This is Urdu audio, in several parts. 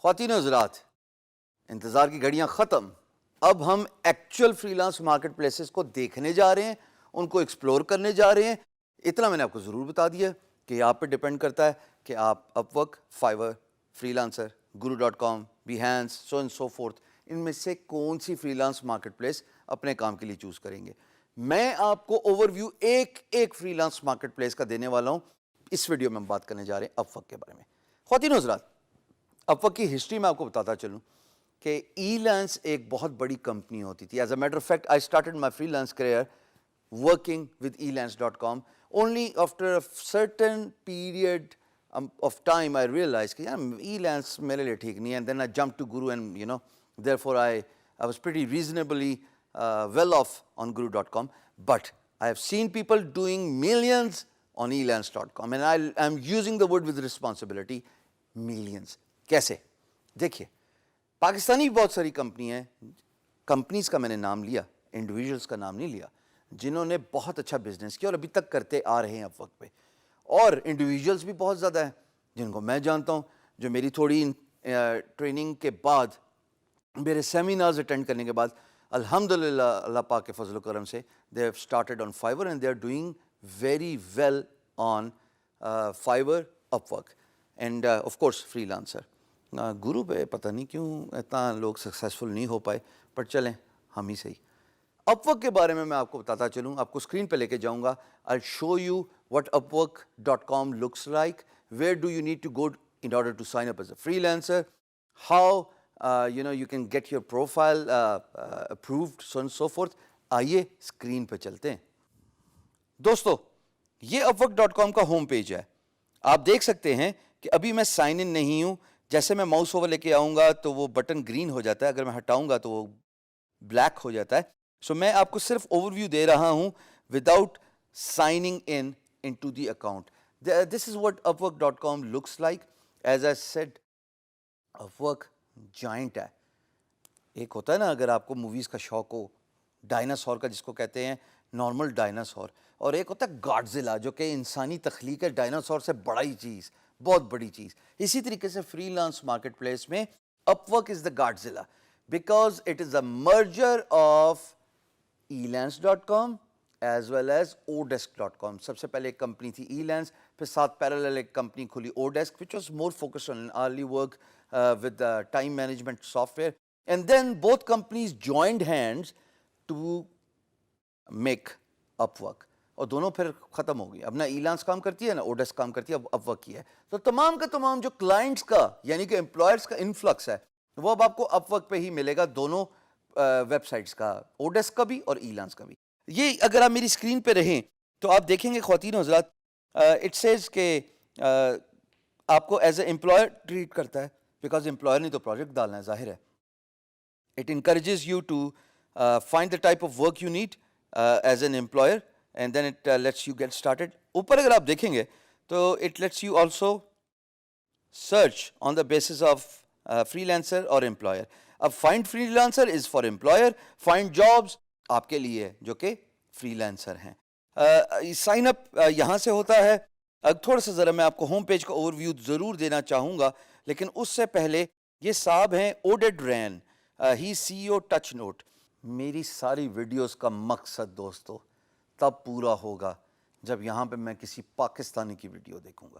خواتین و حضرات، انتظار کی گھڑیاں ختم. اب ہم actual free lance market places کو دیکھنے جا رہے ہیں, ان کو ایکسپلور کرنے جا رہے ہیں. اتنا میں نے آپ کو ضرور بتا دیا کہ یہ آپ پہ ڈپینڈ کرتا ہے کہ آپ Upwork, Fiverr, Freelancer, guru.com, behance, so and so forth, ان میں سے کون سی فری لانس مارکیٹ پلیس اپنے کام کے لیے چوز کریں گے. میں آپ کو اوور ویو ایک فری لانس مارکیٹ پلیس کا دینے والا ہوں. اس ویڈیو میں ہم بات کرنے جا رہے ہیں اپ ورک کے بارے میں. خواتین و حضرات, اپ ورک کی ہسٹری میں آپ کو بتاتا چلوں کہ ای لانس ایک بہت بڑی کمپنی ہوتی تھی. As a matter of fact, I started my free lance career working with elance.com. Only after a certain period of time I realized کہ elance میرے لیے ٹھیک نہیں ہے. And then I jumped to Guru and therefore I was pretty reasonably well off on Guru.com. But I have seen people doing millions on elance.com and I'm using the word with responsibility, millions. کیسے؟ دیکھیے, پاکستانی بہت ساری کمپنی ہیں, کمپنیز کا میں نے نام لیا, انڈیویجولس کا نام نہیں لیا, جنہوں نے بہت اچھا بزنس کیا اور ابھی تک کرتے آ رہے ہیں اپ ورک پہ. اور انڈیویجولس بھی بہت زیادہ ہیں جن کو میں جانتا ہوں, جو میری تھوڑی ٹریننگ کے بعد, میرے سیمینارز اٹینڈ کرنے کے بعد الحمدللہ اللہ پاک کے فضل و کرم سے they have started on Fiverr and they are doing very well on Fiverr, Upwork and of course freelancer. گرو پہ پتہ نہیں کیوں اتنا لوگ سکسیزفل نہیں ہو پائے, پر چلیں ہم ہی صحیح. اپ ورک کے بارے میں آپ کو بتاتا چلوں, آپ کو اسکرین پہ لے کے جاؤں گا. I'll show you what upwork.com looks like. Where do you need to go in order to sign up as a freelancer? How you can get your profile approved, so and so forth. آئیے اسکرین پہ چلتے ہیں. دوستو, یہ upwork.com کا ہوم پیج ہے. آپ دیکھ سکتے ہیں کہ ابھی میں سائن ان نہیں ہوں. جیسے میں ماؤس اوور لے کے آؤں گا تو وہ بٹن گرین ہو جاتا ہے, اگر میں ہٹاؤں گا تو وہ بلیک ہو جاتا ہے. سو میں آپ کو صرف اوور ویو دے رہا ہوں without signing in to the account. This is what upwork.com looks like. As I said, upwork giant ہے. ایک ہوتا ہے نا, اگر آپ کو موویز کا شوق ہو, ڈائناسور کا جس کو کہتے ہیں نارمل ڈائناسور, اور ایک ہوتا ہے گاڈزیلا جو کہ انسانی تخلیق ہے, ڈائناسور سے بڑا ہی چیز, بہت بڑی چیز. اسی طریقے سے فری لانس مارکیٹ پلیس میں upwork is the Godzilla because it is a merger of elance.com as well as odesk.com. سب سے پہلے ایک کمپنی تھی elance, پھر ساتھ پیرالل ایک کمپنی کھلی odesk which was more focused on early work with time management software, and then both companies joined hands to make Upwork. اور دونوں پھر ختم ہو گئی. اب نہ elance کام کرتی ہے نہ odesk کام کرتی ہے, اب Upwork کی ہے. تو تمام کا تمام جو کلائنٹس کا یعنی کہ امپلائرس کا انفلکس ہے وہ اب آپ کو Upwork پہ ہی ملے گا, دونوں ویب سائٹس کا, odesk کا بھی اور elance کا بھی. یہ اگر آپ میری اسکرین پہ رہیں تو آپ دیکھیں گے خواتین و حضرات, اٹ سیز کہ آپ کو ایز اے امپلائر ٹریٹ کرتا ہے, بیکاز امپلائر نے تو پروجیکٹ ڈالنا ہے, ظاہر ہے. It encourages you to find the type of work you need as an employer and then it lets you get started. اوپر اگر آپ دیکھیں گے تو it lets you also search on the basis of freelancer اور امپلائر. اب find freelancer is for employer, find jobs آپ کے لیے جو کہ فری لانسر ہیں. سائن اپ یہاں سے ہوتا ہے. تھوڑا سا ذرا میں آپ کو ہوم پیج کا اوور ویو ضرور دینا چاہوں گا, لیکن اس سے پہلے یہ صاحب ہیں اوڈیڈ رین, ہی سی او ٹچ نوٹ. میری ساری ویڈیوز کا مقصد دوستو تب پورا ہوگا جب یہاں پہ میں کسی پاکستانی کی ویڈیو دیکھوں گا.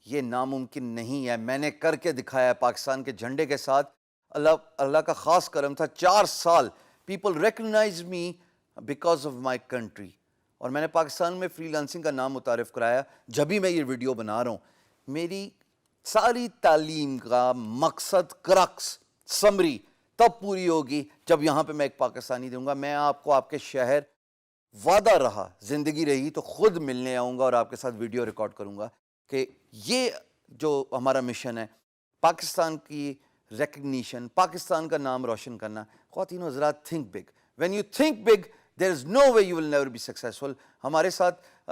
یہ ناممکن نہیں ہے, میں نے کر کے دکھایا ہے پاکستان کے جھنڈے کے ساتھ. اللہ کا خاص کرم تھا, 4 سال people recognise me because of my country, اور میں نے پاکستان میں فری لانسنگ کا نام متعارف کرایا جبھی میں یہ ویڈیو بنا رہا ہوں. میری ساری تعلیم کا مقصد, کرکس, سمری تب پوری ہوگی جب یہاں پہ میں ایک پاکستانی دوں گا. میں آپ کو آپ کے شہر, وعدہ رہا, زندگی رہی تو خود ملنے آؤں گا اور آپ کے ساتھ ویڈیو ریکارڈ کروں گا کہ یہ جو ہمارا مشن ہے, پاکستان کی ریکگنیشن, پاکستان کا نام روشن کرنا. خواتین و حضرات, think big. When you think big there is no way you will never be successful. ہمارے ساتھ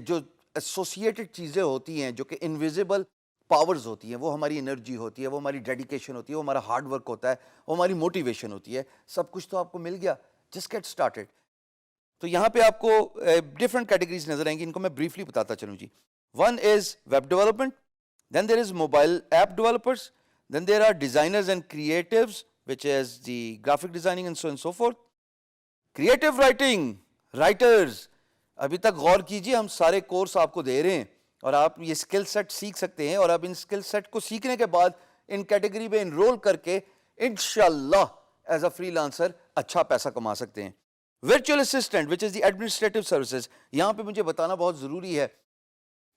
جو ایسوسیٹڈ چیزیں ہوتی ہیں جو کہ انویزیبل پاورز ہوتی ہیں, وہ ہماری انرجی ہوتی ہے, وہ ہماری ڈیڈیکیشن ہوتی ہے, وہ ہمارا ہارڈ ورک ہوتا ہے, وہ ہماری موٹیویشن ہوتی ہے. سب کچھ تو آپ کو مل گیا, جسٹ گیٹ اسٹارٹیڈ. تو یہاں پہ آپ کو ڈفرنٹ کیٹیگریز نظر آئیں گی, ان کو میں بریفلی بتاتا چلوں جی. One is web development, then there is mobile app developers, Then there are designers and creatives, which is the graphic designing and so on and so forth. Creative writing, writers. ابھی تک غور کیجئے ہم سارے کورس آپ کو دے رہے ہیں اور آپ یہ اسکل سیٹ سیکھ سکتے ہیں اور آپ ان اسکل سیٹ کو سیکھنے کے بعد ان کیٹیگری میں انرول کر کے انشاءاللہ ایز اے فری لانسر اچھا پیسہ کما سکتے ہیں. Virtual assistant which is the administrative services. یہاں پہ مجھے بتانا بہت ضروری ہے.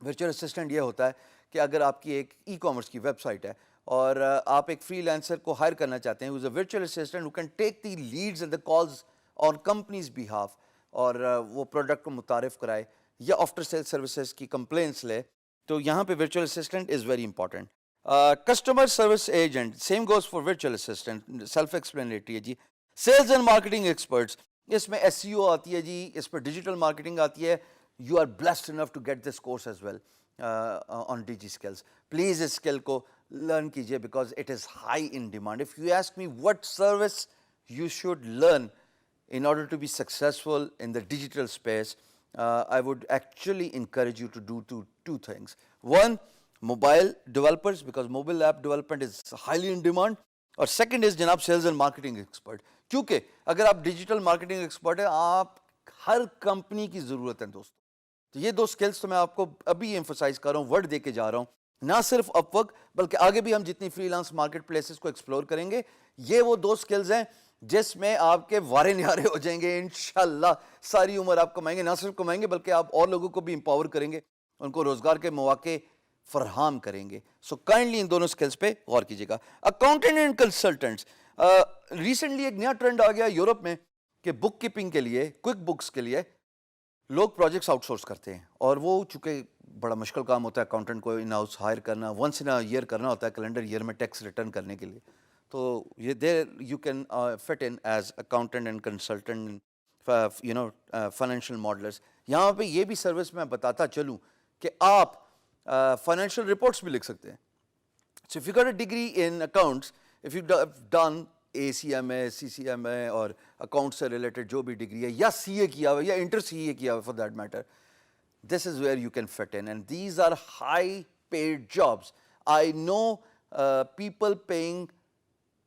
ورچوئل اسسٹنٹ یہ ہوتا ہے کہ اگر آپ کی ایک ای کامرس کی ویب سائٹ ہے اور آپ ایک فری لانسر کو ہائر کرنا چاہتے ہیں who is a virtual assistant who can take the leads and the calls on company's behalf اور وہ پروڈکٹ کو متعارف کرائے یا آفٹر سیل سروسز کی کمپلینس لے, تو یہاں پہ virtual assistant is very important. Customer service agent, same goes for virtual assistant, self explanatory ہے جی. سیلز اینڈ مارکیٹنگ ایکسپرٹس, اس میں ایس سی او آتی ہے جی, اس میں ڈیجیٹل مارکیٹنگ آتی ہے. You are blessed enough to get this course as well on D G skills. Please اس اسکل کو لرن کیجیے because it is high in demand. If you ask me what service you should learn in order to be successful in the digital space, I would actually encourage you to do two things. One, mobile developers, because mobile app development is highly in demand. اور second is جناب sales and marketing expert. کیونکہ اگر آپ ڈیجیٹل مارکیٹنگ ایکسپرٹ ہیں, آپ ہر کمپنی کی ضرورت ہے دوستوں. تو یہ دو سکلز تو میں آپ کو ابھی ایمفسائز کر رہا ہوں, ورڈ دے کے جا رہا ہوں. نہ صرف اپ ورک بلکہ آگے بھی ہم جتنی فری لانس مارکیٹ پلیسز کو ایکسپلور کریں گے, یہ وہ دو سکلز ہیں جس میں آپ کے وارے نیارے ہو جائیں گے انشاءاللہ. ساری عمر آپ کمائیں گے, نہ صرف کمائیں گے بلکہ آپ اور لوگوں کو بھی امپاور کریں گے, ان کو روزگار کے مواقع فراہم کریں گے. سو کائنڈلی ان دونوں سکلز پہ غور کیجیے گا. اکاؤنٹنٹ اینڈ کنسلٹنٹس, ریسنٹلی ایک نیا ٹرینڈ آ گیا یورپ میں کہ بک کیپنگ کے لیے, کوئک بکس کے لیے لوگ پروجیکٹس آؤٹ سورس کرتے ہیں. اور وہ چونکہ بڑا مشکل کام ہوتا ہے اکاؤنٹنٹ کو ان ہاؤس ہائر کرنا, ونس ان ایئر کرنا ہوتا ہے کیلنڈر ایئر میں ٹیکس ریٹرن کرنے کے لیے. تو یہ there you can fit in as accountant and consultant you know financial modellers. یہاں پہ یہ بھی سروس میں بتاتا چلوں کہ آپ فائنینشیل رپورٹس بھی لکھ سکتے ہیں. So if you got a degree in accounts, if you done A C M A, C C M A اور اکاؤنٹ سے ریلیٹڈ جو بھی ڈگری ہے, یا سی اے کیا ہوا یا انٹر سی اے کیا ہوا for that matter, this is where you can fit in, and these are high paid jobs. I know people paying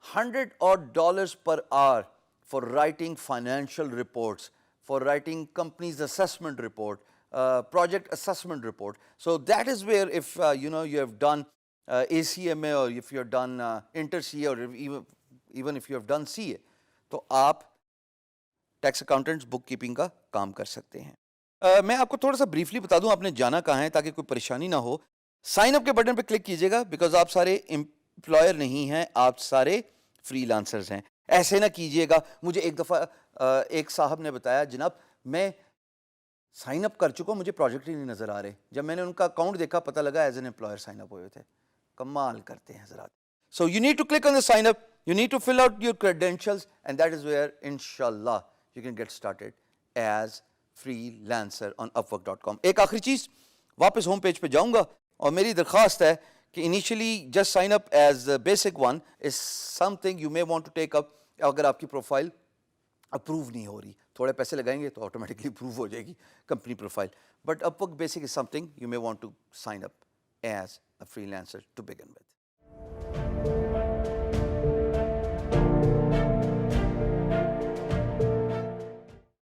$100 per hour for writing financial reports, for writing companies assessment report, project assessment report. So that is where if you know you have done ACMA or if you have done inter CA or even if you have done CA, تو آپ ٹیکس اکاؤنٹنٹس بک کیپنگ کا کام کر سکتے ہیں. میں آپ کو تھوڑا سا بریفلی بتا دوں آپ نے جانا کہاں ہے تاکہ کوئی پریشانی نہ ہو. سائن اپ کے بٹن پہ کلک کیجیے گا بیکاز آپ سارے امپلائر نہیں ہیں, آپ سارے فری لانسرز ہیں. ایسے نہ کیجیے گا. مجھے ایک دفعہ ایک صاحب نے بتایا جناب میں سائن اپ کر چکا ہوں, مجھے پروجیکٹ ہی نہیں نظر آ رہے. جب میں نے ان کا اکاؤنٹ دیکھا پتہ لگا as an employer sign up ہوئے تھے. کمال کرتے ہیں حضرات. So you need to click on the sign up, you need to fill out your credentials and that is where انشاءاللہ you can get started as freelancer on upwork.com. ایک آخری چیز, واپس ہوم پیج پہ جاؤں گا اور میری درخواست ہے کہ initially just sign up as basic one is something you may want to take up. اگر آپ کی پروفائل اپروو نہیں ہو رہی, تھوڑے پیسے لگائیں گے تو آٹومیٹکلی اپروو ہو جائے گی company profile. But Upwork basic is something you may want to sign up as a freelancer to begin with.